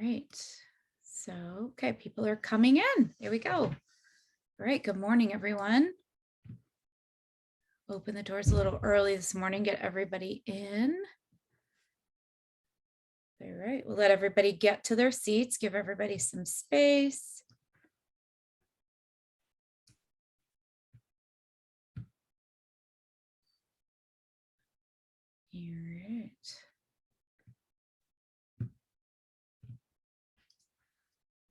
right. So, okay, people are coming in. There we go. All right. Good morning, everyone. Open the doors a little early this morning, get everybody in. All right. We'll let everybody get to their seats, give everybody some space. All right.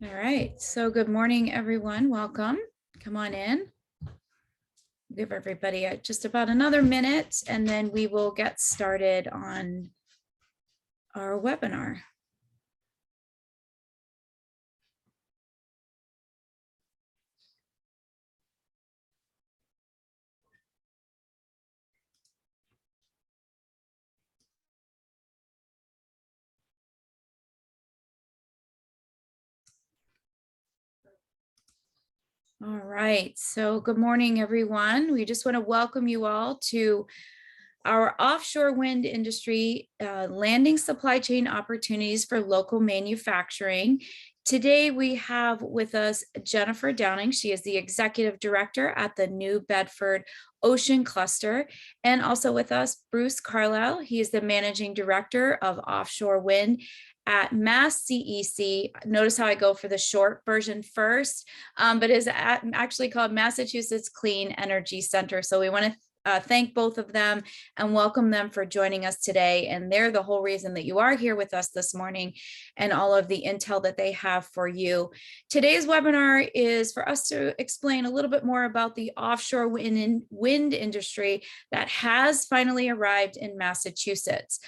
All right. So good morning, everyone. Welcome. Come on in. Give everybody just about another minute, and then we will get started on our webinar. All right, so good morning, everyone. We just want to welcome you all to our offshore wind industry landing supply chain opportunities for local manufacturing. Today, we have with us Jennifer Downing. She is the Executive Director at the New Bedford Ocean Cluster, and also with us, Bruce Carlisle. He is the Managing Director of Offshore Wind at MassCEC. Notice how I go for the short version first, but is actually called Massachusetts Clean Energy Center. So we want to thank both of them and welcome them for joining us today. And they're the whole reason that you are here with us this morning and all of the intel that they have for you. Today's webinar is for us to explain a little bit more about the offshore wind industry that has finally arrived in Massachusetts.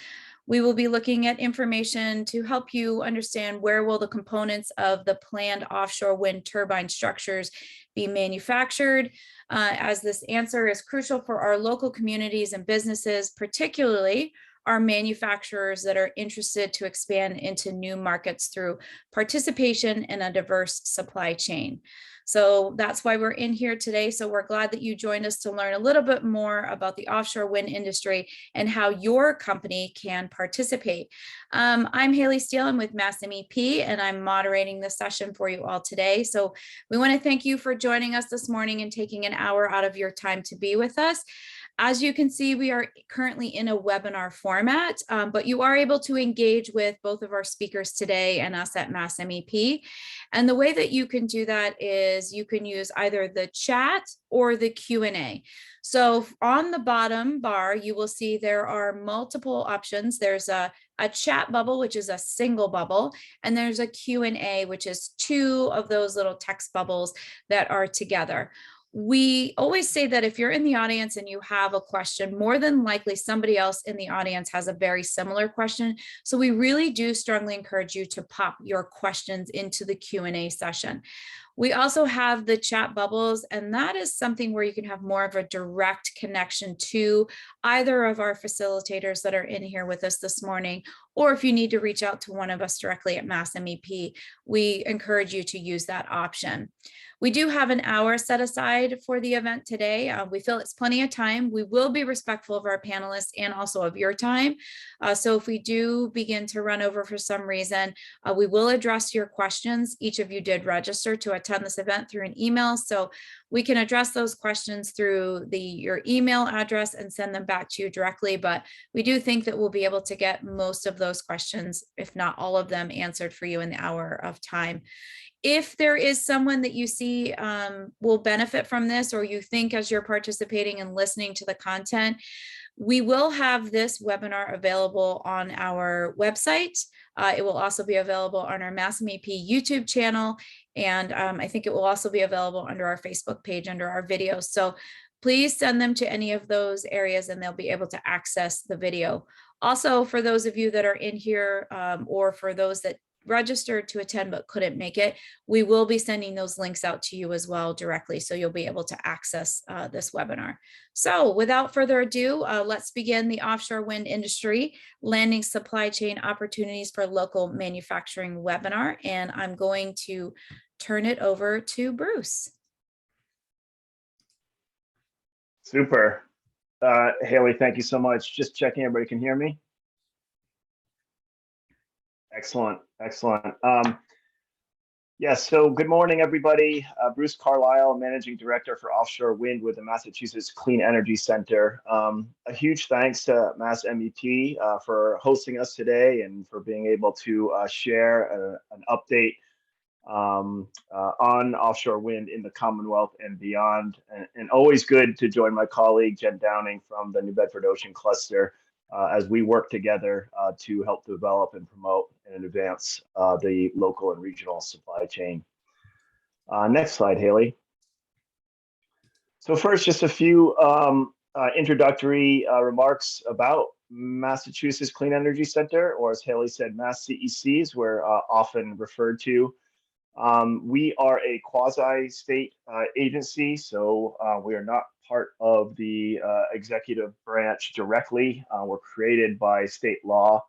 We will be looking at information to help you understand where will the components of the planned offshore wind turbine structures be manufactured, as this answer is crucial for our local communities and businesses, particularly our manufacturers that are interested to expand into new markets through participation in a diverse supply chain. So that's why we're in here today. So we're glad that you joined us to learn a little bit more about the offshore wind industry and how your company can participate. I'm Haley Steele. I'm with MassMEP, and I'm moderating this session for you all today. So we want to thank you for joining us this morning and taking an hour out of your time to be with us. As you can see, we are currently in a webinar format, but you are able to engage with both of our speakers today and us at MassMEP. And the way that you can do that is you can use either the chat or the Q&A. So on the bottom bar, you will see there are multiple options. There's a chat bubble, which is a single bubble, and there's a Q&A, which is two of those little text bubbles that are together. We always say that if you're in the audience and you have a question, more than likely somebody else in the audience has a very similar question. So we really do strongly encourage you to pop your questions into the Q&A session. We also have the chat bubbles, and that is something where you can have more of a direct connection to either of our facilitators that are in here with us this morning, or if you need to reach out to one of us directly at MassMEP, we encourage you to use that option. We do have an hour set aside for the event today. We feel it's plenty of time. We will be respectful of our panelists and also of your time. So if we do begin to run over for some reason, we will address your questions. Each of you did register to attend this event through an email, so we can address those questions through your email address and send them back to you directly. But we do think that we'll be able to get most of those questions, if not all of them, answered for you in the hour of time. If there is someone that you see will benefit from this, or you think as you're participating and listening to the content, we will have this webinar available on our website. It will also be available on our MassMEP YouTube channel, and I think it will also be available under our Facebook page under our videos. So please send them to any of those areas and they'll be able to access the video. Also, for those of you that are in here, or for those that registered to attend but couldn't make it, we will be sending those links out to you as well directly, so you'll be able to access this webinar. So without further ado, let's begin the offshore wind industry landing supply chain opportunities for local manufacturing webinar, and I'm going to turn it over to Bruce. Super. Haley, thank you so much. Just checking everybody can hear me. Excellent, excellent. So good morning, everybody. Bruce Carlisle, Managing Director for Offshore Wind with the Massachusetts Clean Energy Center. A huge thanks to MassCEC for hosting us today and for being able to share an update on offshore wind in the Commonwealth and beyond. And always good to join my colleague, Jen Downing from the New Bedford Ocean Cluster as we work together to help develop and promote and advance the local and regional supply chain. Next slide, Haley. So first, just a few introductory remarks about Massachusetts Clean Energy Center, or as Haley said, MassCEC, as we're often referred to. We are a quasi-state agency, so we are not part of the executive branch directly. We're created by state law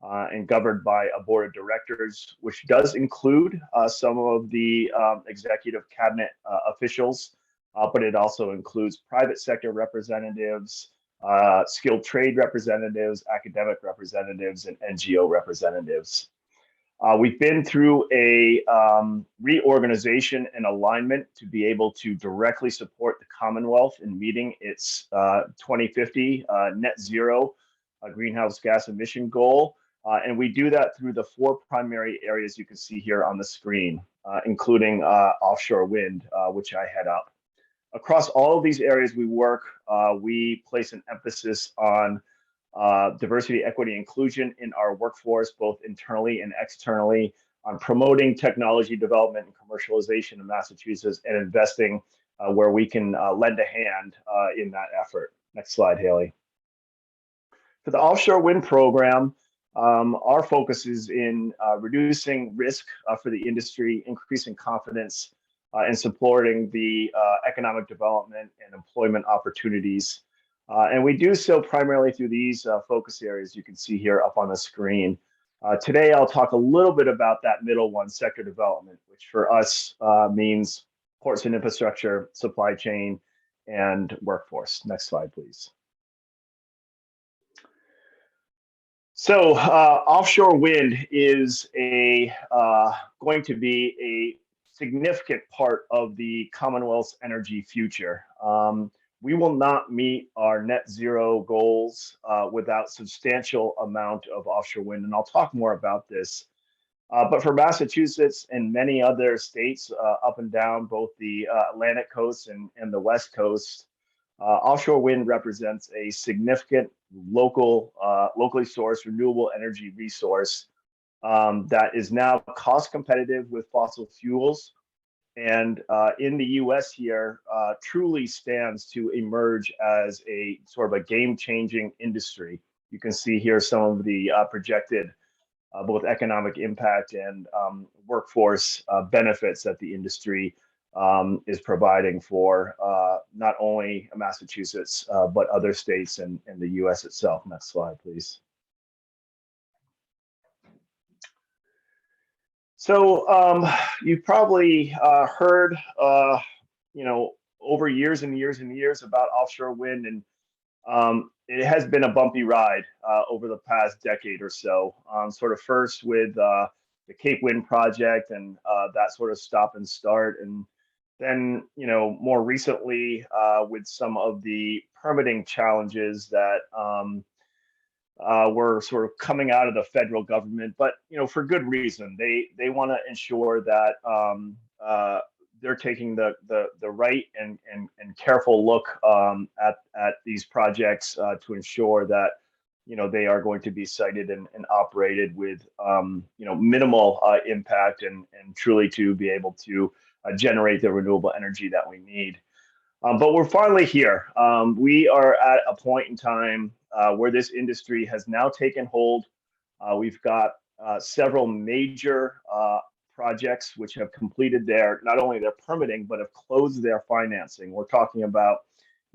and governed by a board of directors, which does include some of the executive cabinet officials, but it also includes private sector representatives, skilled trade representatives, academic representatives, and NGO representatives. We've been through a reorganization and alignment to be able to directly support the Commonwealth in meeting its 2050 net zero greenhouse gas emission goal. And we do that through the four primary areas you can see here on the screen, including offshore wind, which I head up. Across all of these areas we work, we place an emphasis on diversity, equity, inclusion in our workforce, both internally and externally, on promoting technology development and commercialization in Massachusetts, and investing where we can lend a hand in that effort. Next slide, Haley. For the offshore wind program, our focus is in reducing risk for the industry, increasing confidence, and supporting the economic development and employment opportunities. And we do so primarily through these focus areas you can see here up on the screen. Today, I'll talk a little bit about that middle one, sector development, which for us means ports and infrastructure, supply chain, and workforce. Next slide, please. So offshore wind is going to be a significant part of the Commonwealth's energy future. We will not meet our net zero goals without substantial amount of offshore wind, and I'll talk more about this. But for Massachusetts and many other states up and down both the Atlantic coast and the West Coast, offshore wind represents a significant locally sourced renewable energy resource that is now cost competitive with fossil fuels, and in the US here truly stands to emerge as a sort of a game-changing industry. You can see here some of the projected both economic impact and workforce benefits that the industry is providing for not only Massachusetts, but other states and the US itself. Next slide, please. So you've probably heard, over years and years and years about offshore wind, and it has been a bumpy ride over the past decade or so. Sort of first with the Cape Wind project and that sort of stop and start, and then more recently with some of the permitting challenges that were sort of coming out of the federal government, but for good reason. They want to ensure that they're taking the right and careful look at these projects to ensure that they are going to be sited and operated with minimal impact and truly to be able to generate the renewable energy that we need. But we're finally here. We are at a point in time where this industry has now taken hold. We've got several major projects which have completed not only their permitting, but have closed their financing. We're talking about,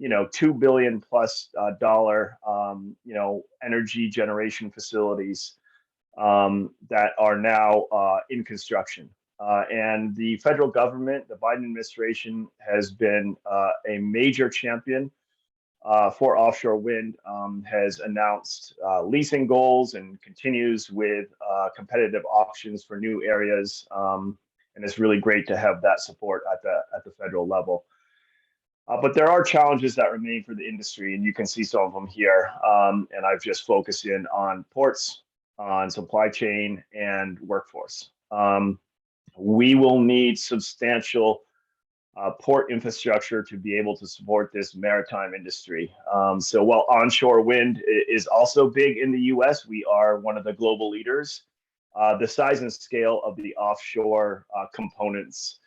$2 billion plus energy generation facilities that are now in construction. And the federal government, the Biden administration, has been a major champion for offshore wind has announced leasing goals and continues with competitive auctions for new areas. And it's really great to have that support at the federal level. But there are challenges that remain for the industry, and you can see some of them here. And I've just focused in on ports, on supply chain, and workforce. We will need substantial port infrastructure to be able to support this maritime industry. So while onshore wind is also big in the US, we are one of the global leaders. The size and scale of the offshore components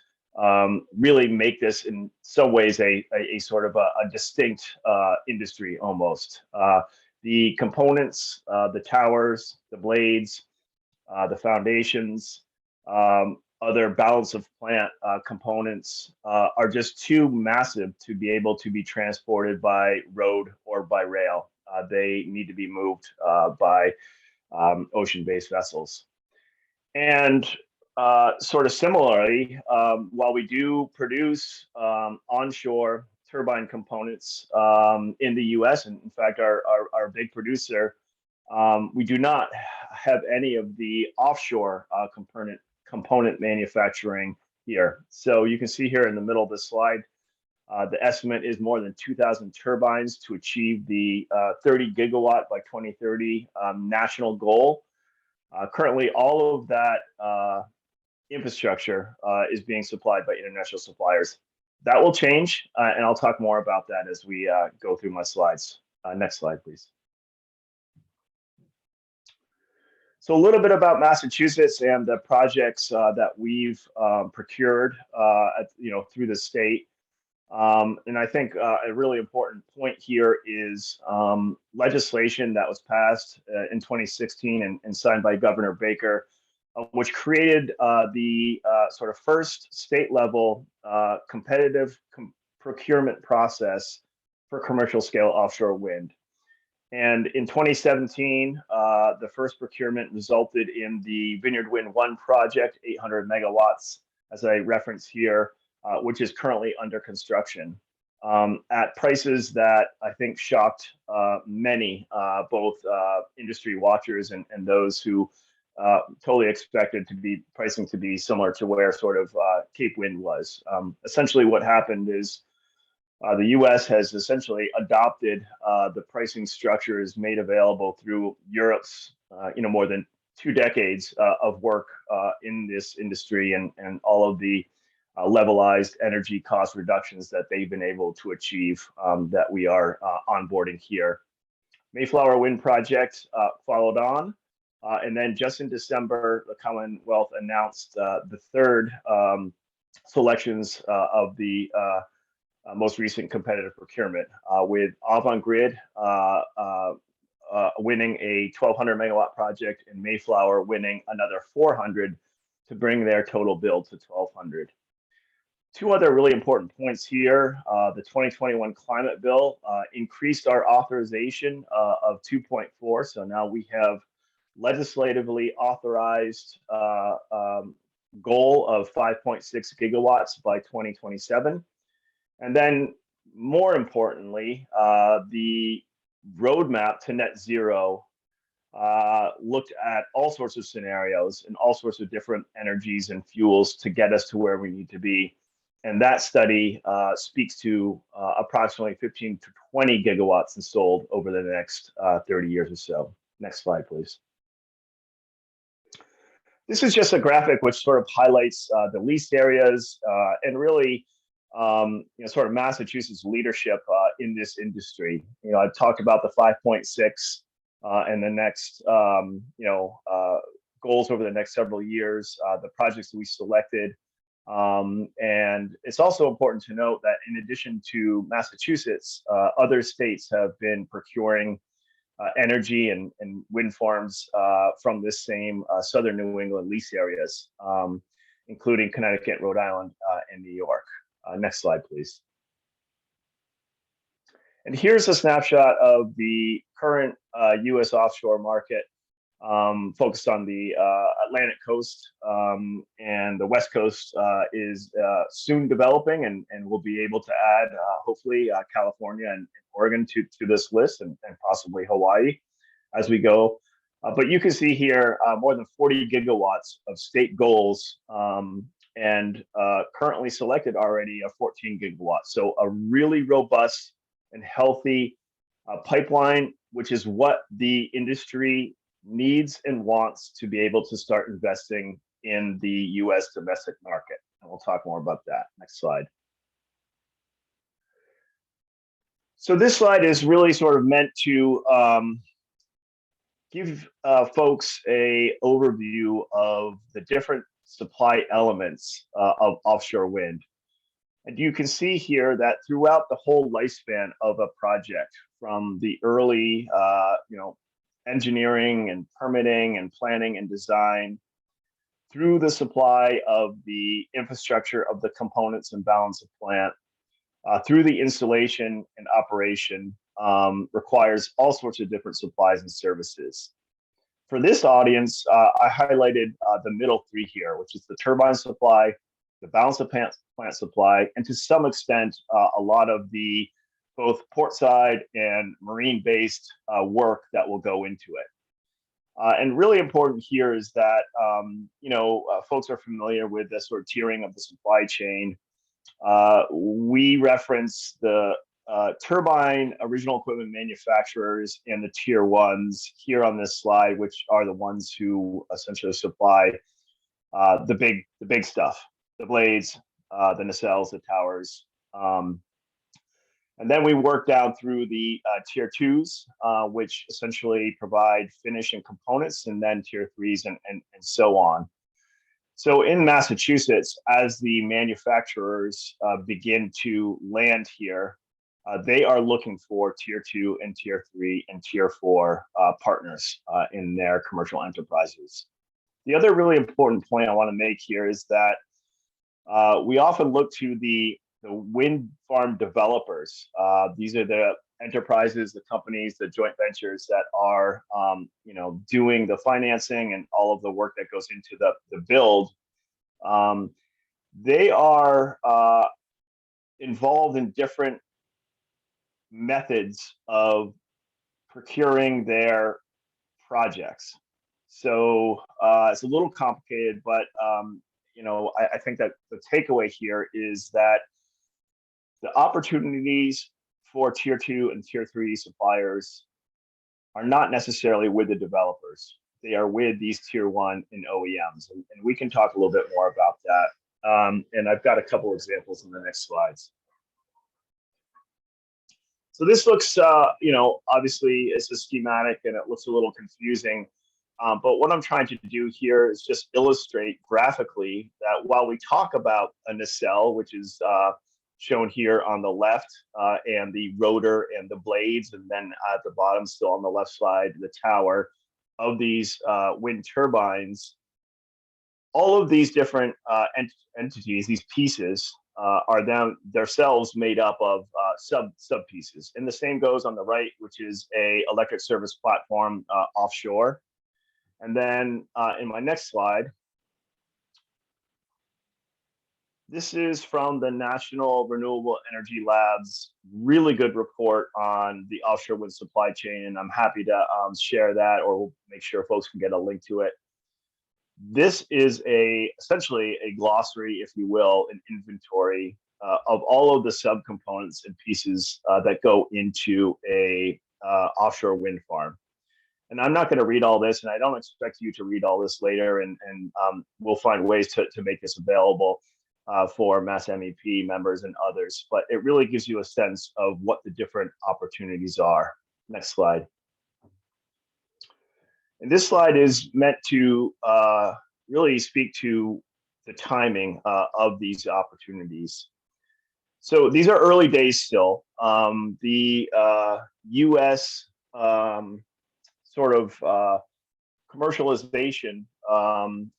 really make this in some ways a sort of a distinct industry almost. The components, the towers, the blades, the foundations, other balance of plant components are just too massive to be able to be transported by road or by rail. They need to be moved by ocean-based vessels. And sort of similarly, while we do produce onshore turbine components in the US, and in fact, our big producer, we do not have any of the offshore component manufacturing here. So you can see here in the middle of the slide, the estimate is more than 2,000 turbines to achieve the 30 gigawatt by 2030 national goal. Currently, all of that infrastructure is being supplied by international suppliers. That will change, and I'll talk more about that as we go through my slides. Next slide, please. So a little bit about Massachusetts and the projects that we've procured, through the state. And I think a really important point here is legislation that was passed in 2016 and signed by Governor Baker, which created the sort of first state level competitive procurement process for commercial scale offshore wind. And in 2017, the first procurement resulted in the Vineyard Wind 1 project, 800 megawatts, as I reference here, which is currently under construction at prices that I think shocked many, both industry watchers and those who totally expected pricing to be similar to where sort of Cape Wind was. Essentially what happened is the US has essentially adopted the pricing structures made available through Europe's more than 2 decades of work in this industry and all of the levelized energy cost reductions that they've been able to achieve that we are onboarding here. Mayflower Wind Project followed on. And then just in December, the Commonwealth announced the third selections of the most recent competitive procurement with Avangrid winning a 1,200 megawatt project and Mayflower winning another 400 to bring their total bill to 1,200. Two other really important points here. The 2021 climate bill increased our authorization of 2.4. So now we have legislatively authorized goal of 5.6 gigawatts by 2027. And then more importantly, the roadmap to net zero looked at all sorts of scenarios and all sorts of different energies and fuels to get us to where we need to be. And that study speaks to approximately 15 to 20 gigawatts installed over the next 30 years or so. Next slide, please. This is just a graphic which sort of highlights the leased areas and really sort of Massachusetts leadership in this industry. I've talked about the 5.6 and the next, goals over the next several years, the projects that we selected. And it's also important to note that in addition to Massachusetts, other states have been procuring energy and wind farms from this same southern New England lease areas, including Connecticut, Rhode Island, and New York. Next slide, please. And here's a snapshot of the current US offshore market. focused on the Atlantic coast, and the West Coast is soon developing, and we'll be able to add, hopefully, California and Oregon to this list, and possibly Hawaii as we go. But you can see here more than 40 gigawatts of state goals, and currently selected already 14 gigawatts. So a really robust and healthy pipeline, which is what the industry needs and wants to be able to start investing in the US domestic market. And we'll talk more about that. Next slide. So this slide is really sort of meant to give folks a overview of the different supply elements of offshore wind. And you can see here that throughout the whole lifespan of a project, from the early engineering and permitting and planning and design, through the supply of the infrastructure of the components and balance of plant, through the installation and operation, requires all sorts of different supplies and services. For this audience, I highlighted the middle three here, which is the turbine supply, the balance of plant supply, and to some extent, a lot of the both portside and marine-based work that will go into it. And really important here is that, folks are familiar with the sort of tiering of the supply chain. We reference the turbine original equipment manufacturers and the tier ones here on this slide, which are the ones who essentially supply the big stuff, the blades, the nacelles, the towers. And then we work down through the tier twos, which essentially provide finish and components, and then tier threes and so on. So in Massachusetts, as the manufacturers begin to land here, they are looking for tier two and tier three and tier four partners in their commercial enterprises. The other really important point I want to make here is that we often look to the wind farm developers. These are the enterprises, the companies, the joint ventures that are, doing the financing and all of the work that goes into the build. They are involved in different methods of procuring their projects. So it's a little complicated, but I think that the takeaway here is that the opportunities for tier two and tier three suppliers are not necessarily with the developers. They are with these tier one and OEMs. And we can talk a little bit more about that. And I've got a couple examples in the next slides. So this looks, obviously it's a schematic and it looks a little confusing. But what I'm trying to do here is just illustrate graphically that while we talk about a nacelle, which is shown here on the left, and the rotor and the blades, and then at the bottom, still on the left side, the tower of these wind turbines, all of these different entities, these pieces, are themselves made up of sub pieces. And the same goes on the right, which is a electric service platform, Offshore. And then in my next slide, this is from the National Renewable Energy Lab's really good report on the offshore wind supply chain, and I'm happy to share that, or we'll make sure folks can get a link to it. This is essentially a glossary, if you will, an inventory of all of the subcomponents and pieces that go into a offshore wind farm. And I'm not going to read all this, and I don't expect you to read all this later, and we'll find ways to make this available for MassCEC members and others. But it really gives you a sense of what the different opportunities are. Next slide. And this slide is meant to really speak to the timing of these opportunities. So these are early days still. The US sort of commercialization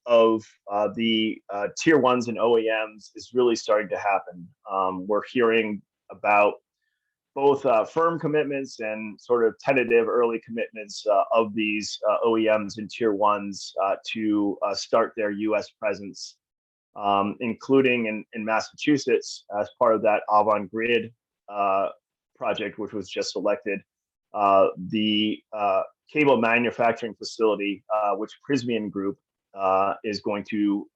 of the tier ones and OEMs is really starting to happen. We're hearing about both firm commitments and sort of tentative early commitments of these OEMs and tier ones to start their US presence, including in Massachusetts as part of that Avant-Grid project, which was just selected. The cable manufacturing facility, which Prysmian Group is going to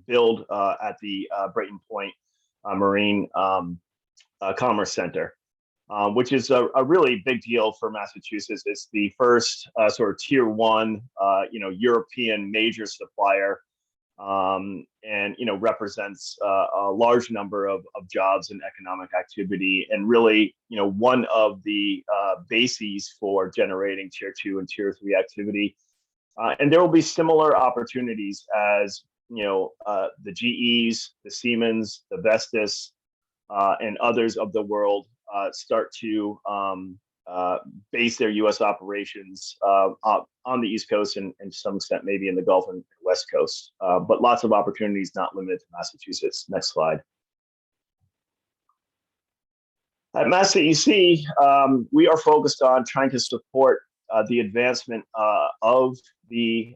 build at the Brayton Point Marine Commerce Center, which is a really big deal for Massachusetts. It's the first sort of tier one, European major supplier, and represents a large number of jobs and economic activity, and really one of the bases for generating tier two and tier three activity. And there will be similar opportunities as the GEs, the Siemens, the Vestas, and others of the world start to base their U.S. operations on the East Coast and to some extent maybe in the Gulf and West Coast, but lots of opportunities not limited to Massachusetts. Next slide. At MassCEC, we are focused on trying to support the advancement of the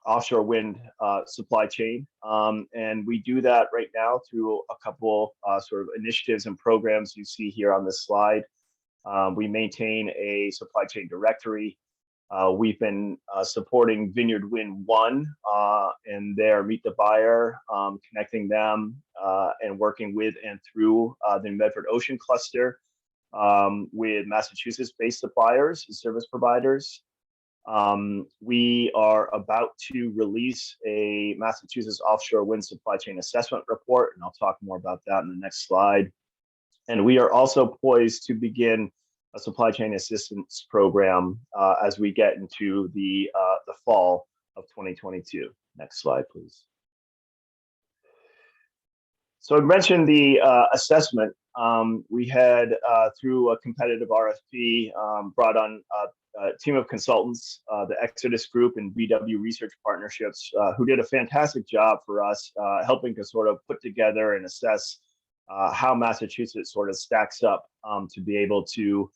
offshore wind supply chain. And we do that right now through a couple sort of initiatives and programs you see here on this slide. We maintain a supply chain directory. We've been supporting Vineyard Wind 1 and their Meet the Buyer, connecting them and working with and through the New Bedford Ocean Cluster with Massachusetts-based suppliers and service providers. We are about to release a Massachusetts offshore wind supply chain assessment report, and I'll talk more about that in the next slide. And we are also poised to begin a supply chain assistance program as we get into the fall of 2022. Next slide, please. So I mentioned the assessment. We had, through a competitive RFP, brought on a team of consultants, the Exodus Group and VW Research Partnerships, who did a fantastic job for us, helping to sort of put together and assess how Massachusetts sort of stacks up to be able to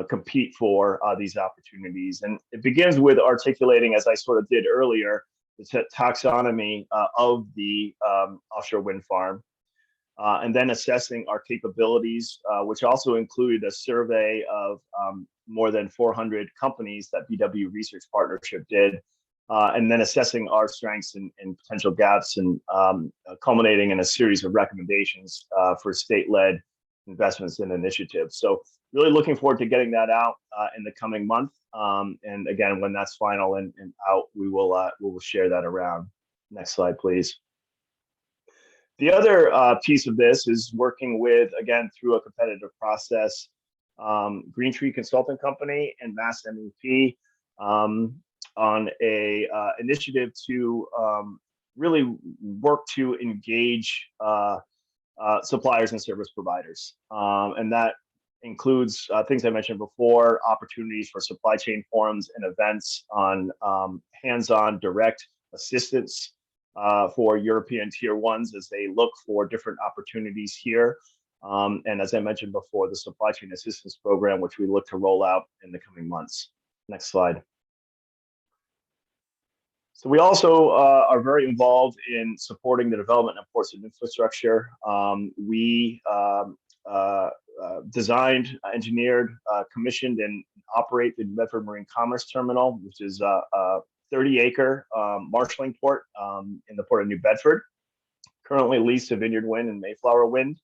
compete for these opportunities. And it begins with articulating, as I sort of did earlier, the taxonomy of the offshore wind farm, and then assessing our capabilities, which also include a survey of more than 400 companies that VW Research Partnership did, and then assessing our strengths and potential gaps, and culminating in a series of recommendations for state-led investments and initiatives. So really looking forward to getting that out in the coming month. And again, when that's final and out, we will share that around. Next slide, please. The other piece of this is working with, again, through a competitive process, Green Tree Consulting Company and MassCEC on a initiative to really work to engage suppliers and service providers. And that includes things I mentioned before, opportunities for supply chain forums and events on hands-on direct assistance for European tier ones as they look for different opportunities here. And as I mentioned before, the supply chain assistance program, which we look to roll out in the coming months. Next slide. So we also are very involved in supporting the development of ports and infrastructure. We designed, engineered, commissioned, and operate the New Bedford Marine Commerce Terminal, which is a 30-acre marshaling port in the Port of New Bedford, currently leased to Vineyard Wind and Mayflower Wind.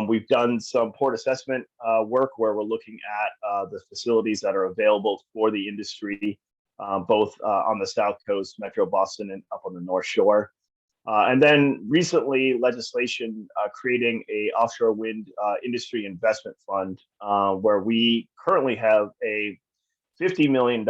We've done some port assessment work where we're looking at the facilities that are available for the industry, both on the South Coast, Metro Boston, and up on the North Shore. And then recently, legislation creating a offshore wind industry investment fund, where we currently have a $50 million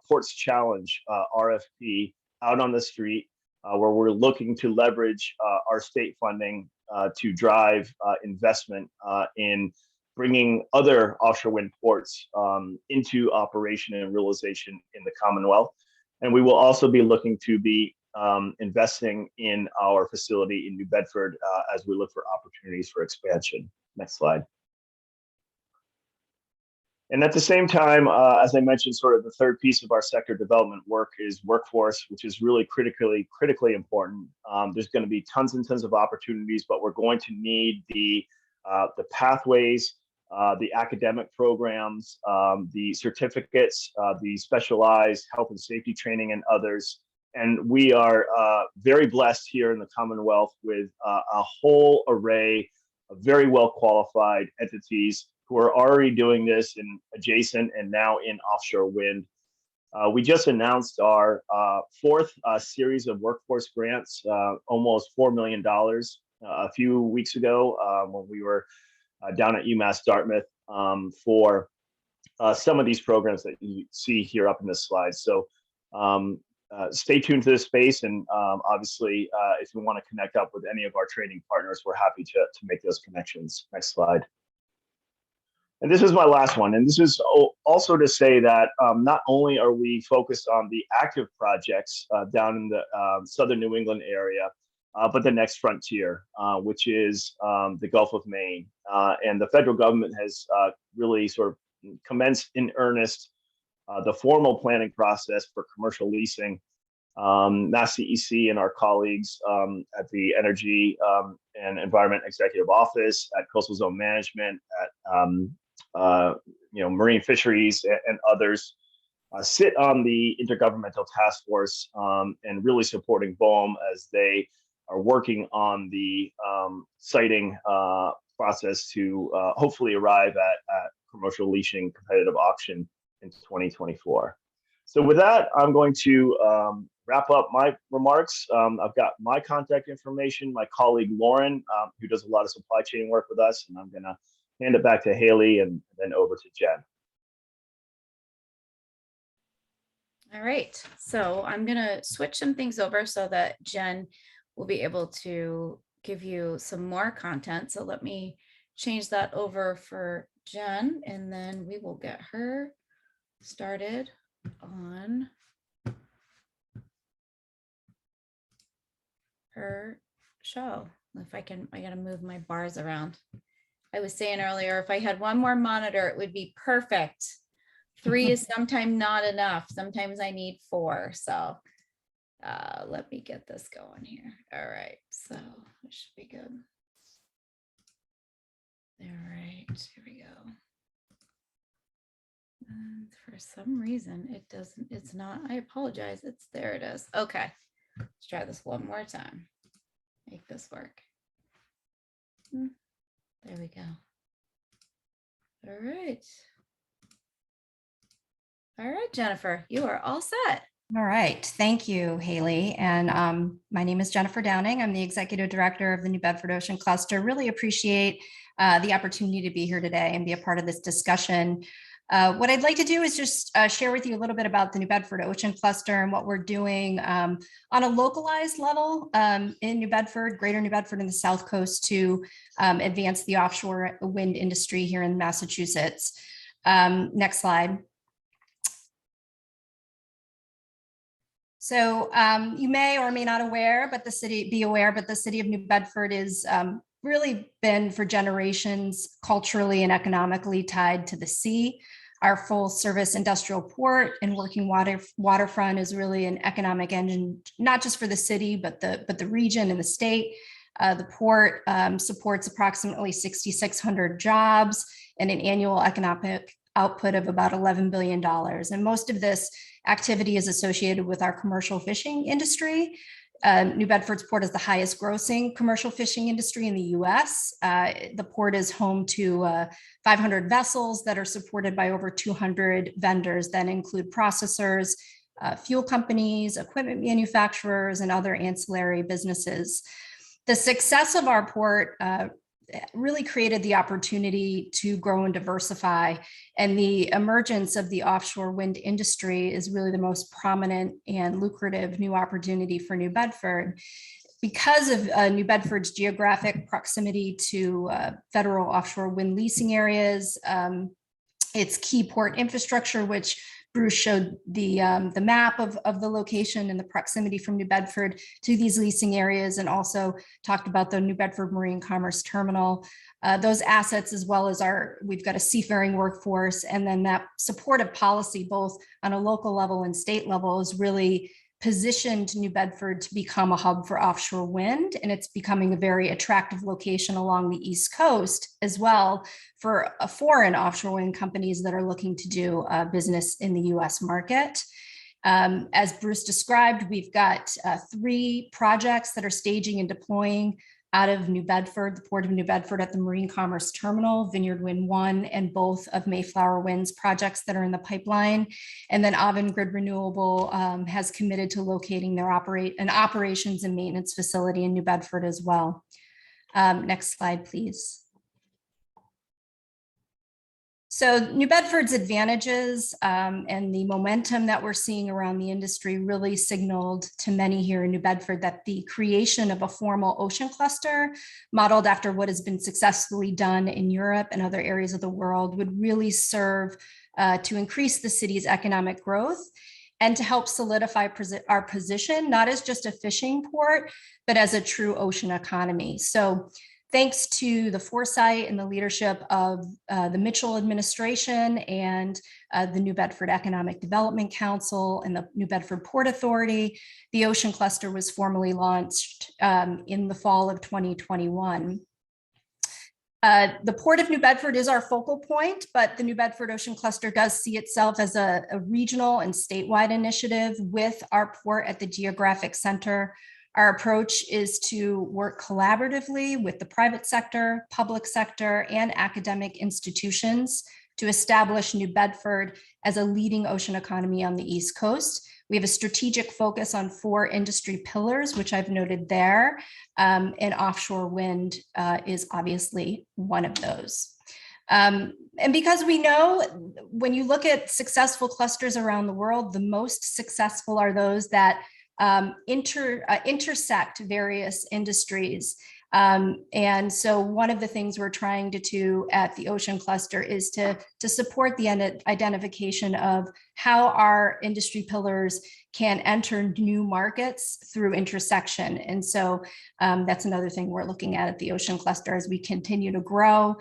Ports Challenge RFP out on the street, where we're looking to leverage our state funding to drive investment in bringing other offshore wind ports into operation and realization in the Commonwealth. And we will also be looking to be investing in our facility in New Bedford as we look for opportunities for expansion. Next slide. And at the same time, as I mentioned, sort of the third piece of our sector development work is workforce, which is really critically important. There's going to be tons and tons of opportunities, but we're going to need the pathways, the academic programs, the certificates, the specialized health and safety training, and others. And we are very blessed here in the Commonwealth with a whole array of very well qualified entities who are already doing this in adjacent and now in offshore wind. We just announced our fourth series of workforce grants, almost $4 million a few weeks ago when we were down at UMass Dartmouth for some of these programs that you see here up in this slide. So stay tuned to this space, and obviously if you want to connect up with any of our training partners, we're happy to make those connections. Next slide. And this is my last one. And this is also to say that not only are we focused on the active projects down in the southern New England area, but the next frontier, which is the Gulf of Maine. And the federal government has really sort of commenced in earnest the formal planning process for commercial leasing. MassCEC and our colleagues at the Energy and Environment Executive Office, at Coastal Zone Management, at Marine Fisheries and others sit on the Intergovernmental Task Force and really supporting BOEM as they are working on the siting process to hopefully arrive at commercial leasing competitive auction in 2024. So with that, I'm going to wrap up my remarks. I've got my contact information, my colleague Lauren, who does a lot of supply chain work with us, and I'm going to hand it back to Haley and then over to Jen. All right, so I'm going to switch some things over so that Jen will be able to give you some more content. So let me change that over for Jen, and then we will get her started on her show. If I can, I got to move my bars around. I was saying earlier, if I had one more monitor, it would be perfect. 3 is sometimes not enough. Sometimes I need 4. So let me get this going here. All right, so it should be good. All right, here we go. And for some reason, it doesn't, it's not, I apologize. There it is. Okay, let's try this one more time. Make this work. There we go. All right. All right, Jennifer, you are all set. All right. Thank you, Haley. And my name is Jennifer Downing. I'm the Executive Director of the New Bedford Ocean Cluster. Really appreciate the opportunity to be here today and be a part of this discussion. What I'd like to do is just share with you a little bit about the New Bedford Ocean Cluster and what we're doing on a localized level in New Bedford, Greater New Bedford, and the South Coast to advance the offshore wind industry here in Massachusetts. Next slide. So you may or may not aware, but the city of New Bedford is really been for generations culturally and economically tied to the sea. Our full service industrial port and working waterfront is really an economic engine, not just for the city, but the region and the state. The port supports approximately 6,600 jobs and an annual economic output of about $11 billion. And most of this activity is associated with our commercial fishing industry. New Bedford's port is the highest grossing commercial fishing industry in the US. The port is home to 500 vessels that are supported by over 200 vendors that include processors, fuel companies, equipment manufacturers, and other ancillary businesses. The success of our port really created the opportunity to grow and diversify. And the emergence of the offshore wind industry is really the most prominent and lucrative new opportunity for New Bedford. Because of New Bedford's geographic proximity to federal offshore wind leasing areas, its key port infrastructure, which Bruce showed the map of the location and the proximity from New Bedford to these leasing areas, and also talked about the New Bedford Marine Commerce Terminal. those assets, as well as we've got a seafaring workforce, and then that supportive policy, both on a local level and state level, is really positioned New Bedford to become a hub for offshore wind. And it's becoming a very attractive location along the East Coast as well for foreign offshore wind companies that are looking to do business in the US market. As Bruce described, we've got 3 projects that are staging and deploying out of New Bedford, the Port of New Bedford at the Marine Commerce Terminal, Vineyard Wind 1, and both of Mayflower Wind's projects that are in the pipeline. And then Avangrid Renewable has committed to locating their operations and maintenance facility in New Bedford as well. Next slide, please. So New Bedford's advantages and the momentum that we're seeing around the industry really signaled to many here in New Bedford that the creation of a formal ocean cluster modeled after what has been successfully done in Europe and other areas of the world would really serve to increase the city's economic growth and to help solidify our position, not as just a fishing port, but as a true ocean economy. So thanks to the foresight and the leadership of the Mitchell administration and the New Bedford Economic Development Council and the New Bedford Port Authority, the Ocean Cluster was formally launched in the fall of 2021. The Port of New Bedford is our focal point, but the New Bedford Ocean Cluster does see itself as a regional and statewide initiative with our port at the geographic center. Our approach is to work collaboratively with the private sector, public sector, and academic institutions to establish New Bedford as a leading ocean economy on the East Coast. We have a strategic focus on 4 industry pillars, which I've noted there, and offshore wind is obviously one of those. And because we know when you look at successful clusters around the world, the most successful are those that intersect various industries. And so one of the things we're trying to do at the Ocean Cluster is to support the identification of how our industry pillars can enter new markets through intersection. And so that's another thing we're looking at the Ocean Cluster as we continue to grow.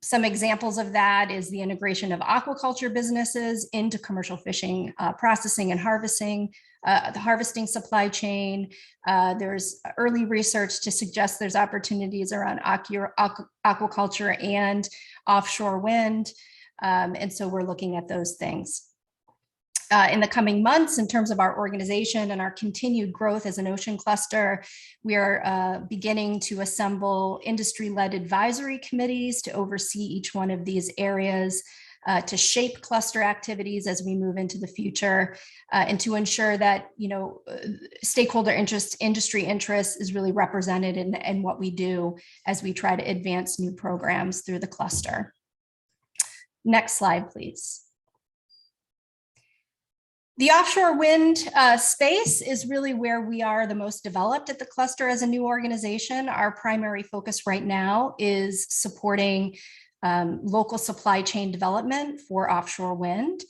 Some examples of that is the integration of aquaculture businesses into commercial fishing, processing and harvesting, the harvesting supply chain. There's early research to suggest there's opportunities around aquaculture and offshore wind. And so we're looking at those things. In the coming months, in terms of our organization and our continued growth as an ocean cluster, we are beginning to assemble industry-led advisory committees to oversee each one of these areas, to shape cluster activities as we move into the future, and to ensure that stakeholder interest, industry interest is really represented in what we do as we try to advance new programs through the cluster. Next slide, please. The offshore wind space is really where we are the most developed at the cluster as a new organization. Our primary focus right now is supporting local supply chain development for offshore wind.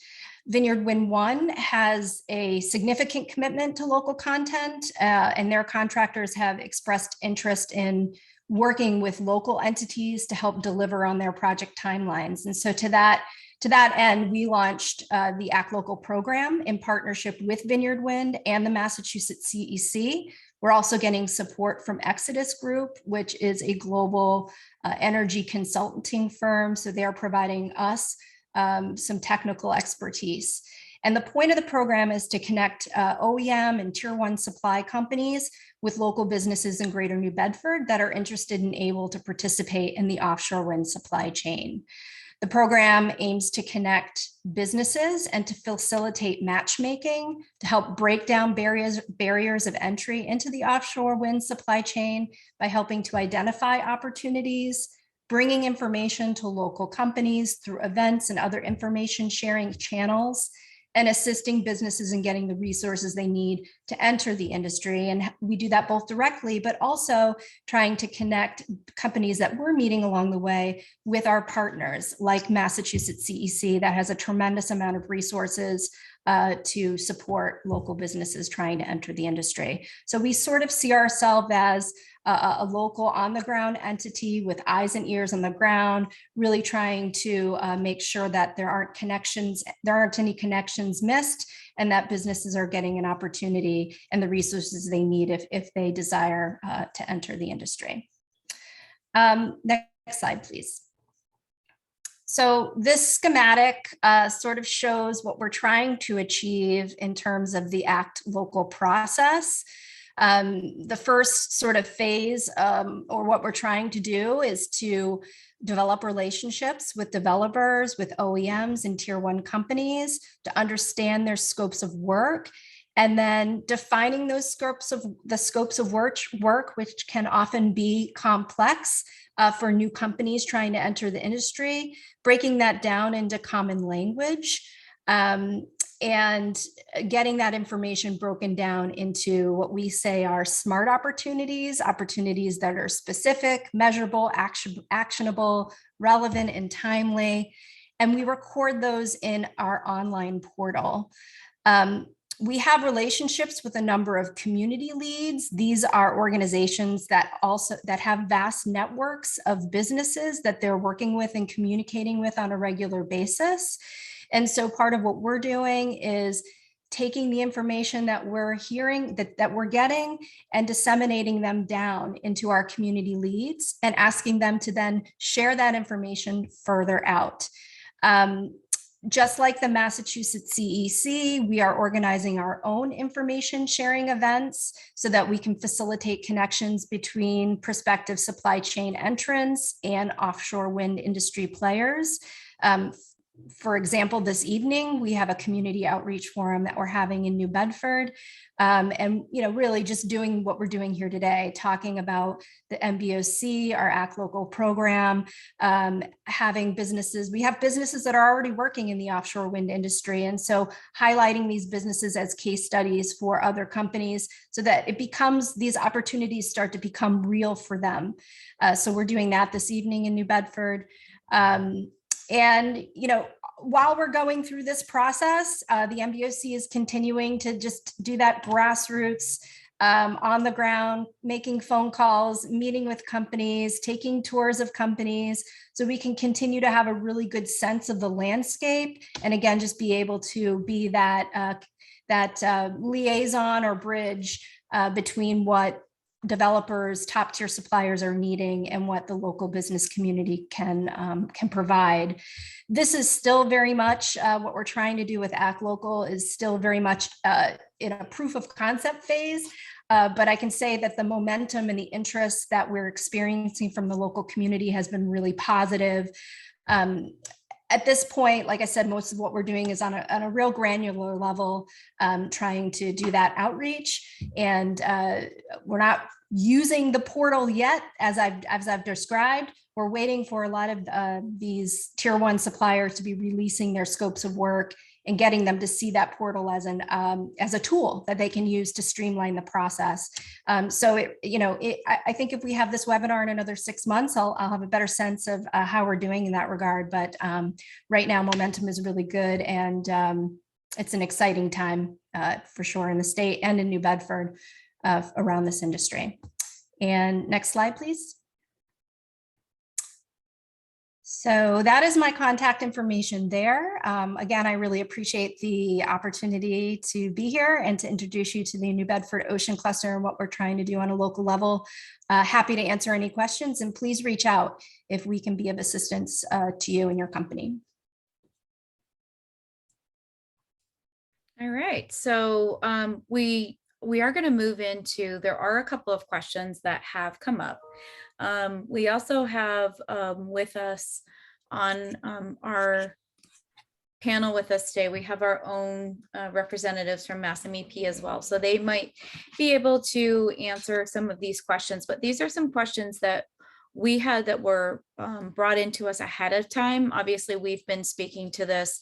Vineyard Wind 1 has a significant commitment to local content, and their contractors have expressed interest in working with local entities to help deliver on their project timelines. And so to that end, we launched the Act Local program in partnership with Vineyard Wind and the Massachusetts CEC. We're also getting support from Exodus Group, which is a global energy consulting firm. So they're providing us some technical expertise. And the point of the program is to connect OEM and Tier 1 supply companies with local businesses in Greater New Bedford that are interested and able to participate in the offshore wind supply chain. The program aims to connect businesses and to facilitate matchmaking to help break down barriers of entry into the offshore wind supply chain by helping to identify opportunities, bringing information to local companies through events and other information sharing channels, and assisting businesses in getting the resources they need to enter the industry. And we do that both directly, but also trying to connect companies that we're meeting along the way with our partners like Massachusetts CEC that has a tremendous amount of resources to support local businesses trying to enter the industry. So we sort of see ourselves as a local on the ground entity with eyes and ears on the ground, really trying to make sure that there aren't any connections missed, and that businesses are getting an opportunity and the resources they need if they desire to enter the industry. Next slide, please. So this schematic sort of shows what we're trying to achieve in terms of the Act Local process. The first sort of phase, or what we're trying to do, is to develop relationships with developers, with OEMs and tier 1 companies to understand their scopes of work, and then defining those scopes of work, which can often be complex for new companies trying to enter the industry, breaking that down into common language, and getting that information broken down into what we say are SMART opportunities that are specific, measurable, actionable, relevant, and timely. And we record those in our online portal. We have relationships with a number of community leads. These are organizations that have vast networks of businesses that they're working with and communicating with on a regular basis. And so part of what we're doing is taking the information that we're hearing, that we're getting, and disseminating them down into our community leads and asking them to then share that information further out. Just like the Massachusetts CEC, we are organizing our own information sharing events so that we can facilitate connections between prospective supply chain entrants and offshore wind industry players. For example, this evening, we have a community outreach forum that we're having in New Bedford. And really just doing what we're doing here today, talking about the MBOC, our Act Local program, having businesses. We have businesses that are already working in the offshore wind industry. And so highlighting these businesses as case studies for other companies so that these opportunities start to become real for them. So we're doing that this evening in New Bedford. While we're going through this process, the MBOC is continuing to just do that grassroots, on the ground, making phone calls, meeting with companies, taking tours of companies, so we can continue to have a really good sense of the landscape. And again, just be able to be that liaison or bridge between what developers, top tier suppliers are needing and what the local business community can provide. This is still very much what we're trying to do with Act Local is still very much in a proof of concept phase. But I can say that the momentum and the interest that we're experiencing from the local community has been really positive. At this point, like I said, most of what we're doing is on a real granular level, trying to do that outreach. And we're not using the portal yet, as I've described. We're waiting for a lot of these tier 1 suppliers to be releasing their scopes of work and getting them to see that portal as a tool that they can use to streamline the process. I think if we have this webinar in another 6 months, I'll have a better sense of how we're doing in that regard. But right now, momentum is really good, and it's an exciting time for sure in the state and in New Bedford around this industry. And next slide, please. So that is my contact information there. Again, I really appreciate the opportunity to be here and to introduce you to the New Bedford Ocean Cluster and what we're trying to do on a local level. Happy to answer any questions, and please reach out if we can be of assistance to you and your company. All right, so we are going to move into, there are a couple of questions that have come up. We also have with us on our panel with us today, we have our own representatives from MassCEC as well. So they might be able to answer some of these questions, but these are some questions that we had that were brought into us ahead of time. Obviously, we've been speaking to this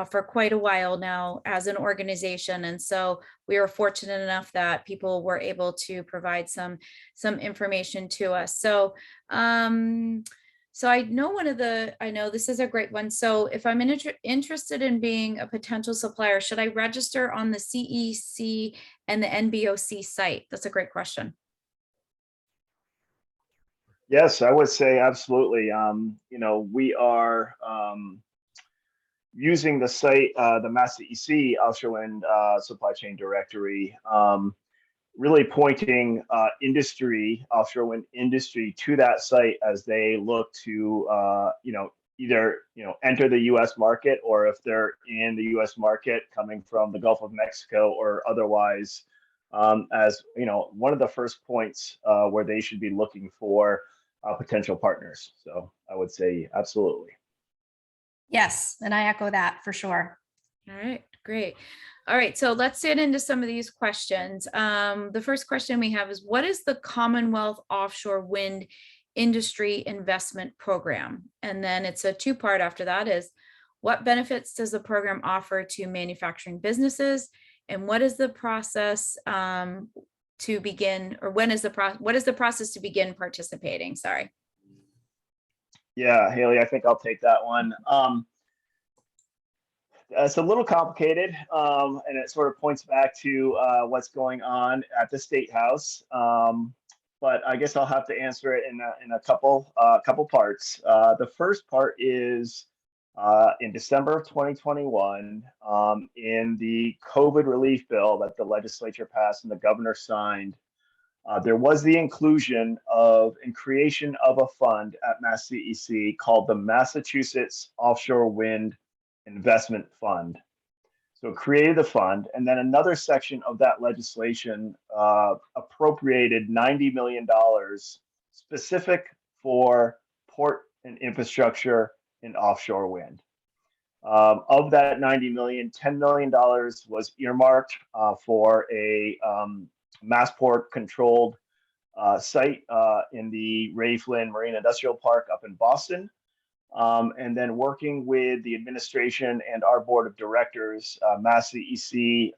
for quite a while now as an organization. And so we were fortunate enough that people were able to provide some information to us. So, I know this is a great one. So if I'm interested in being a potential supplier, should I register on the CEC and the NBOC site? That's a great question. Yes, I would say absolutely. We are using the site, the MassCEC Offshore Wind Supply Chain Directory, really pointing industry, offshore wind industry, to that site as they look to, either enter the U.S. market, or if they're in the U.S. market coming from the Gulf of Mexico or otherwise, as one of the first points where they should be looking for potential partners. So I would say absolutely. Yes, and I echo that for sure. All right, great. All right, so let's get into some of these questions. The first question we have is, what is the Commonwealth Offshore Wind Industry Investment Program? And then it's a two-part after that is, what benefits does the program offer to manufacturing businesses? And what is the process to begin, or what is the process to begin participating? Sorry. Yeah, Haley, I think I'll take that one. It's a little complicated, and it sort of points back to what's going on at the State House. But I guess I'll have to answer it in a couple parts. The first part is in December of 2021, in the COVID relief bill that the legislature passed and the governor signed. There was the inclusion and creation of a fund at MassCEC called the Massachusetts Offshore Wind Investment Fund. So it created the fund, and then another section of that legislation appropriated $90 million specific for port and infrastructure in offshore wind. Of that 90 million, $10 million was earmarked for a Massport controlled site in the Ray Flynn Marine Industrial Park up in Boston. And then working with the administration and our board of directors, MassCEC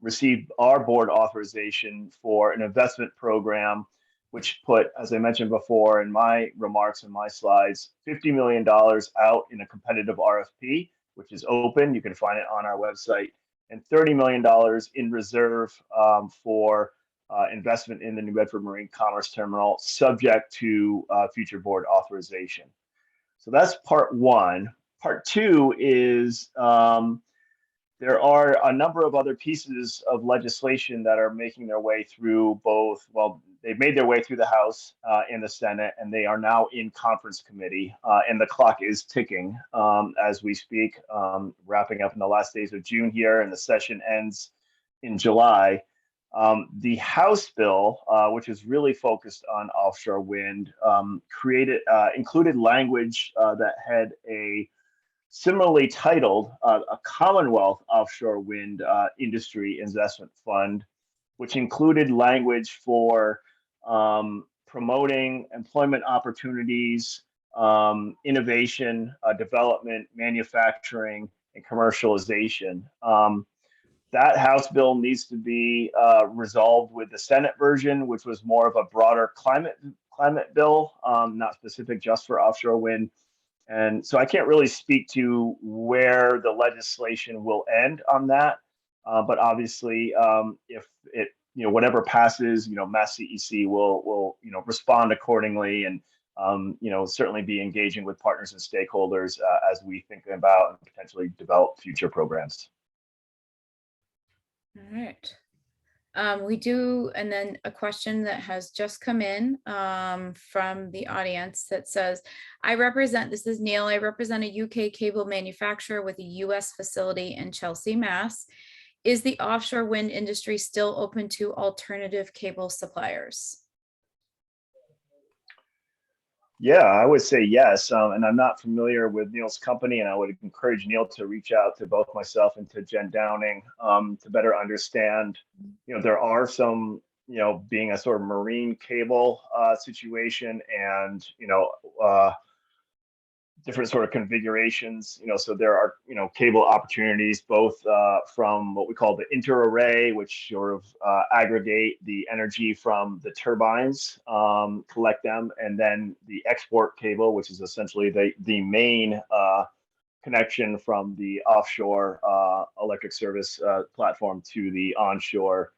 received our board authorization for an investment program, which put, as I mentioned before in my remarks and my slides, $50 million out in a competitive RFP, which is open. You can find it on our website, and $30 million in reserve for investment in the New Bedford Marine Commerce Terminal, subject to future board authorization. So that's part one. Part two is there are a number of other pieces of legislation that are making their way through they've made their way through the House and the Senate, and they are now in conference committee, and the clock is ticking as we speak, wrapping up in the last days of June here, and the session ends in July. The House bill, which is really focused on offshore wind, included language that had a similarly titled a Commonwealth Offshore Wind Industry Investment Fund, which included language for promoting employment opportunities, innovation, development, manufacturing, and commercialization. That House bill needs to be resolved with the Senate version, which was more of a broader climate bill, not specific just for offshore wind. And so I can't really speak to where the legislation will end on that. But obviously, if it, whatever passes, MassCEC will respond accordingly, and certainly be engaging with partners and stakeholders as we think about and potentially develop future programs. All right. And then a question that has just come in from the audience that says, this is Neil, I represent a UK cable manufacturer with a US facility in Chelsea, Mass. Is the offshore wind industry still open to alternative cable suppliers? Yeah, I would say yes. And I'm not familiar with Neil's company, and I would encourage Neil to reach out to both myself and to Jen Downing to better understand. There are some, being a sort of marine cable situation, and different sort of configurations. So there are cable opportunities both from what we call the inter-array, which sort of aggregate the energy from the turbines, collect them, and then the export cable, which is essentially the main connection from the offshore electric service platform to the onshore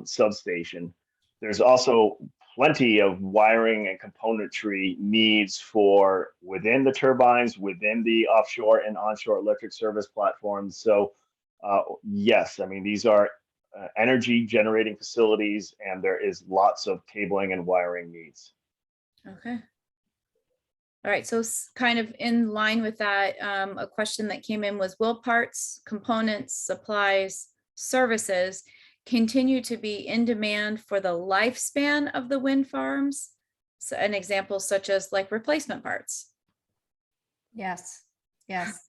substation. There's also plenty of wiring and componentry needs for within the turbines, within the offshore and onshore electric service platforms. So yes, I mean, these are energy generating facilities, and there is lots of cabling and wiring needs. Okay. All right, so kind of in line with that, a question that came in was, will parts, components, supplies, services continue to be in demand for the lifespan of the wind farms? So an example such as like replacement parts. Yes, yes.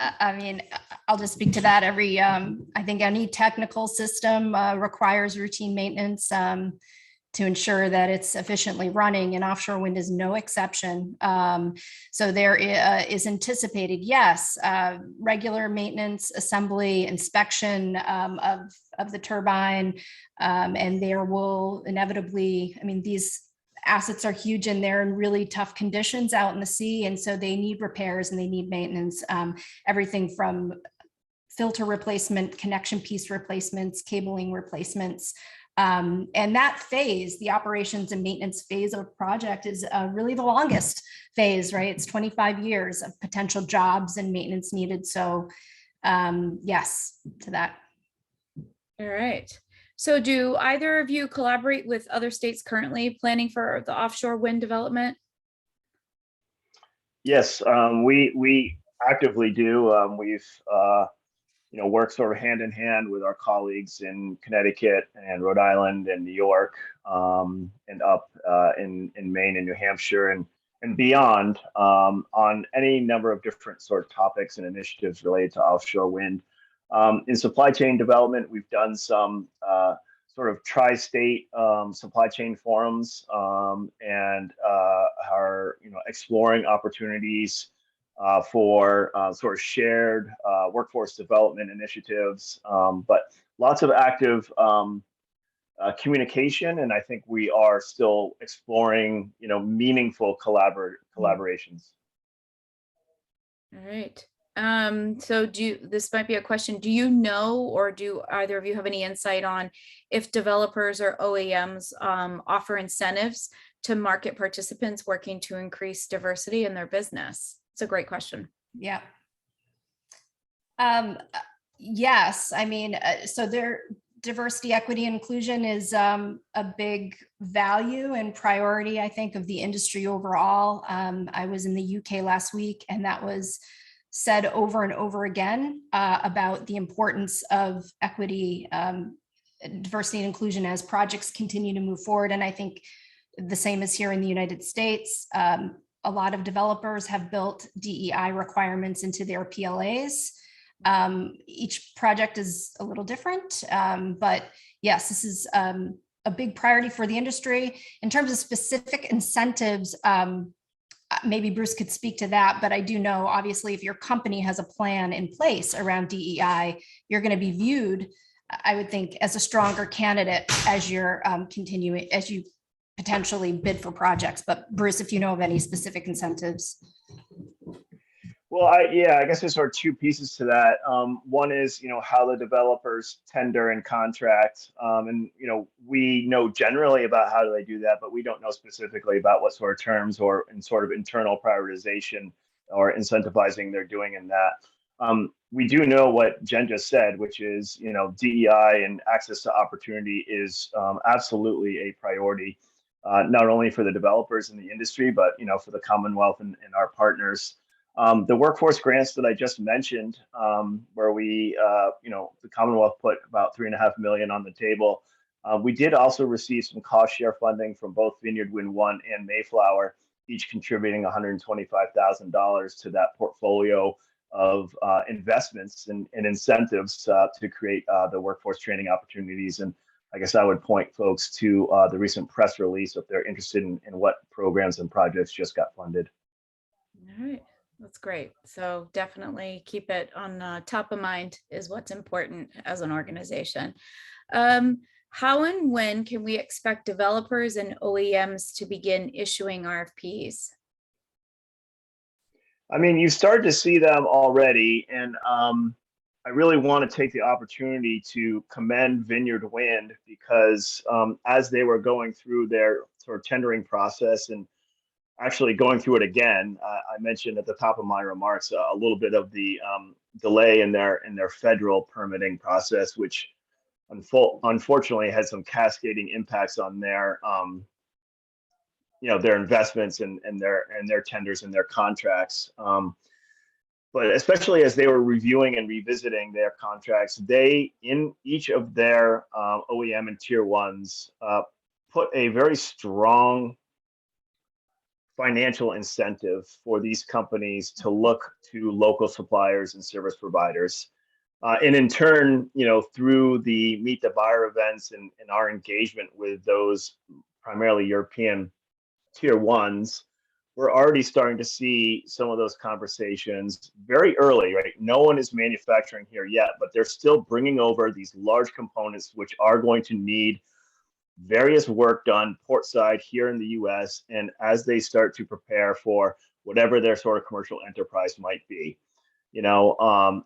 I mean, I'll just speak to that. I think any technical system requires routine maintenance to ensure that it's efficiently running, and offshore wind is no exception. So there is anticipated, yes, regular maintenance, assembly, inspection of the turbine, and there will inevitably, I mean, these assets are huge and they're in really tough conditions out in the sea, and so they need repairs and they need maintenance. Everything from filter replacement, connection piece replacements, cabling replacements. And that phase, the operations and maintenance phase of a project, is really the longest phase, right? It's 25 years of potential jobs and maintenance needed. So yes, to that. All right. So do either of you collaborate with other states currently planning for the offshore wind development? Yes, we actively do. We've work sort of hand in hand with our colleagues in Connecticut and Rhode Island and New York, and up in Maine and New Hampshire and beyond, on any number of different sort of topics and initiatives related to offshore wind. In supply chain development, we've done some sort of tri-state supply chain forums, and are exploring opportunities for sort of shared workforce development initiatives, but lots of active communication, and I think we are still exploring meaningful collaborations. All right. So this might be a question, do you know, or do either of you have any insight on if developers or OEMs offer incentives to market participants working to increase diversity in their business? It's a great question. Yeah. Yes, I mean, so diversity, equity, inclusion is a big value and priority, I think, of the industry overall. I was in the UK last week, and that was said over and over again about the importance of equity, diversity, and inclusion as projects continue to move forward. And I think the same is here in the United States. A lot of developers have built DEI requirements into their PLAs. Each project is a little different, but yes, this is a big priority for the industry. In terms of specific incentives, maybe Bruce could speak to that, but I do know, obviously, if your company has a plan in place around DEI, you're going to be viewed, I would think, as a stronger candidate as you're continuing, as you potentially bid for projects. But Bruce, if you know of any specific incentives. Well, I guess there's sort of two pieces to that. One is, how the developers tender and contract. And, we know generally about how do they do that, but we don't know specifically about what sort of terms or in sort of internal prioritization or incentivizing they're doing in that. We do know what Jen just said, which is, DEI and access to opportunity is absolutely a priority, not only for the developers in the industry, but, for the Commonwealth and our partners. The workforce grants that I just mentioned, where we, the Commonwealth put about $3.5 million on the table. We did also receive some cost share funding from both Vineyard Wind 1 and Mayflower, each contributing $125,000 to that portfolio of investments and incentives to create the workforce training opportunities. And I guess I would point folks to the recent press release if they're interested in what programs and projects just got funded. All right. That's great. So definitely keep it on top of mind is what's important as an organization. How and when can we expect developers and OEMs to begin issuing RFPs? I mean, you started to see them already, and I really want to take the opportunity to commend Vineyard Wind because as they were going through their sort of tendering process and actually going through it again, I mentioned at the top of my remarks a little bit of the delay in their federal permitting process, which unfortunately had some cascading impacts on their their investments and their tenders and their contracts. But especially as they were reviewing and revisiting their contracts, they, in each of their OEM and tier ones, put a very strong financial incentive for these companies to look to local suppliers and service providers. And in turn, through the Meet the Buyer events and our engagement with those primarily European tier ones, we're already starting to see some of those conversations very early, right? No one is manufacturing here yet, but they're still bringing over these large components, which are going to need various work done portside here in the US. And as they start to prepare for whatever their sort of commercial enterprise might be,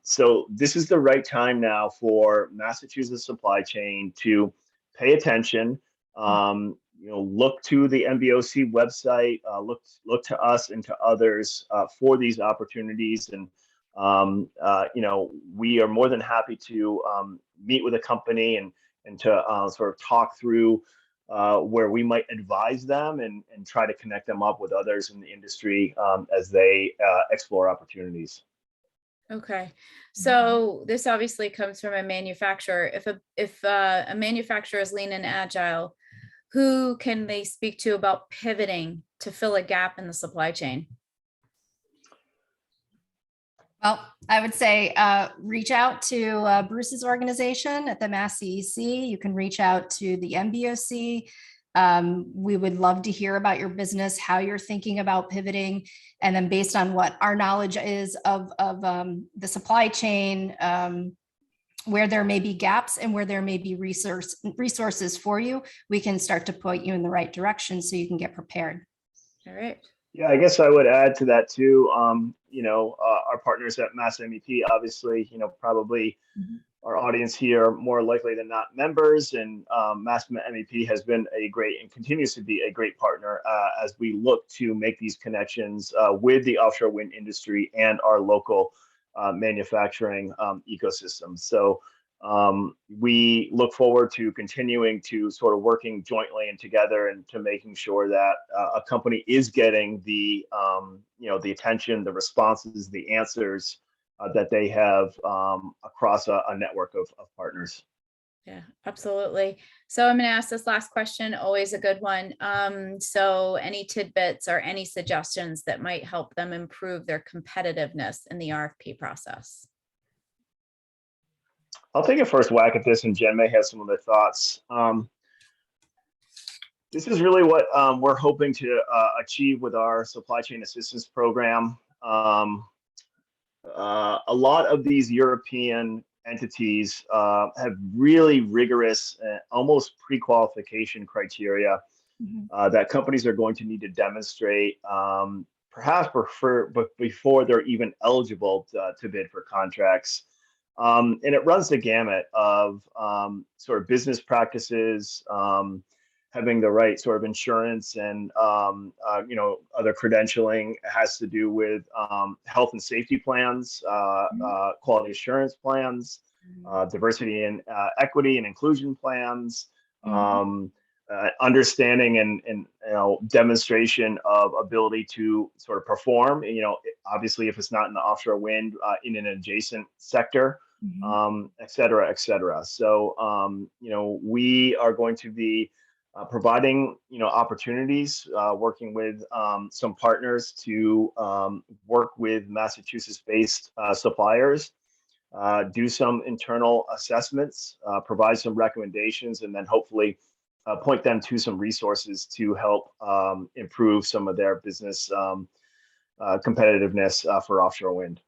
so this is the right time now for Massachusetts supply chain to pay attention. Look to the MBOC website, look to us and to others for these opportunities. And, we are more than happy to meet with a company and to sort of talk through where we might advise them and try to connect them up with others in the industry as they explore opportunities. Okay, so this obviously comes from a manufacturer. If a manufacturer is lean and agile, who can they speak to about pivoting to fill a gap in the supply chain? Well, I would say reach out to Bruce's organization at the MassCEC. You can reach out to the MBOC. We would love to hear about your business, how you're thinking about pivoting, and then based on what our knowledge is of the supply chain, where there may be gaps and where there may be resources for you, we can start to point you in the right direction so you can get prepared. All right. Yeah, I guess I would add to that too. Our partners at MassMEP, obviously, probably our audience here more likely than not members, and MassMEP has been a great and continues to be a great partner as we look to make these connections with the offshore wind industry and our local manufacturing ecosystem. So we look forward to continuing to sort of working jointly and together and to making sure that a company is getting the the attention, the responses, the answers that they have across a network of partners. Yeah, absolutely. So I'm going to ask this last question, always a good one. So any tidbits or any suggestions that might help them improve their competitiveness in the RFP process? I'll take a first whack at this, and Jen may have some other thoughts. This is really what we're hoping to achieve with our supply chain assistance program. A lot of these European entities have really rigorous, almost pre-qualification criteria that companies are going to need to demonstrate, perhaps before they're even eligible to bid for contracts. And it runs the gamut of sort of business practices, having the right sort of insurance and other credentialing. It has to do with health and safety plans, quality assurance plans, diversity and equity and inclusion plans, understanding and demonstration of ability to sort of perform. Obviously, if it's not in the offshore wind, in an adjacent sector, et cetera, et cetera. So we are going to be providing opportunities, working with some partners to work with Massachusetts-based suppliers, do some internal assessments, provide some recommendations, and then hopefully point them to some resources to help improve some of their business competitiveness for offshore wind.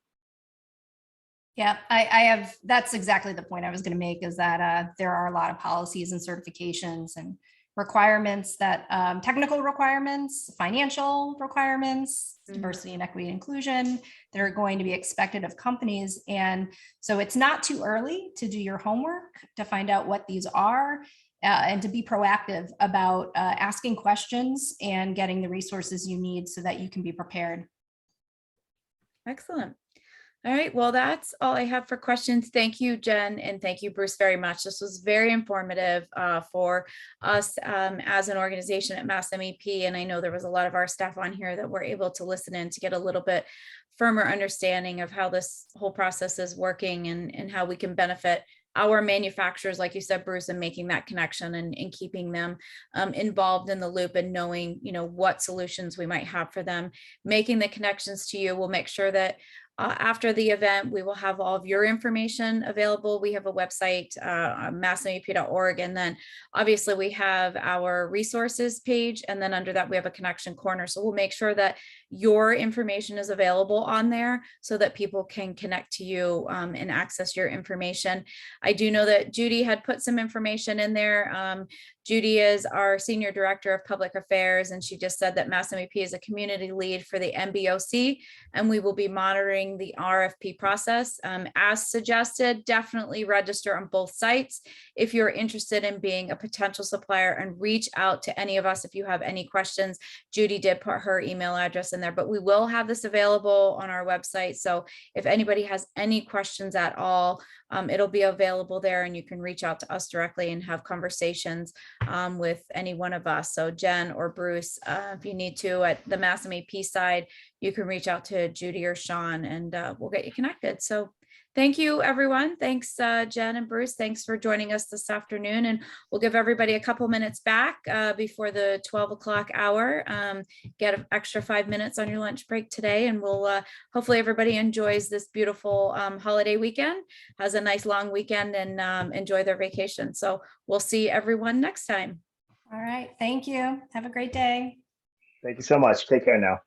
Yeah, I have, that's exactly the point I was going to make, is that there are a lot of policies and certifications and requirements that technical requirements, financial requirements, diversity and equity and inclusion that are going to be expected of companies. And so it's not too early to do your homework to find out what these are and to be proactive about asking questions and getting the resources you need so that you can be prepared. Excellent. All right, well, that's all I have for questions. Thank you, Jen, and thank you, Bruce, very much. This was very informative for us as an organization at MassCEC, and I know there was a lot of our staff on here that were able to listen in to get a little bit firmer understanding of how this whole process is working and how we can benefit our manufacturers, like you said, Bruce, and making that connection and keeping them involved in the loop and knowing, what solutions we might have for them. Making the connections to you will make sure that after the event, we will have all of your information available. We have a website, masscep.org, and then obviously we have our resources page, and then under that we have a connection corner. So we'll make sure that your information is available on there so that people can connect to you and access your information. I do know that Judy had put some information in there. Judy is our Senior Director of Public Affairs, and she just said that MassCEC is a community lead for the MBOC, and we will be monitoring the RFP process. As suggested, definitely register on both sites if you're interested in being a potential supplier, and reach out to any of us if you have any questions. Judy did put her email address in there, but we will have this available on our website. So if anybody has any questions at all, it'll be available there, and you can reach out to us directly and have conversations with any one of us. So Jen or Bruce, if you need to, at the MassCEC side, you can reach out to Judy or Sean, and we'll get you connected. So thank you, everyone. Thanks, Jen and Bruce. Thanks for joining us this afternoon. And we'll give everybody a couple minutes back before the 12 o'clock hour. Get an extra 5 minutes on your lunch break today. And we'll hopefully everybody enjoys this beautiful holiday weekend, has a nice long weekend, and enjoy their vacation. So we'll see everyone next time. All right. Thank you. Have a great day. Thank you so much. Take care now.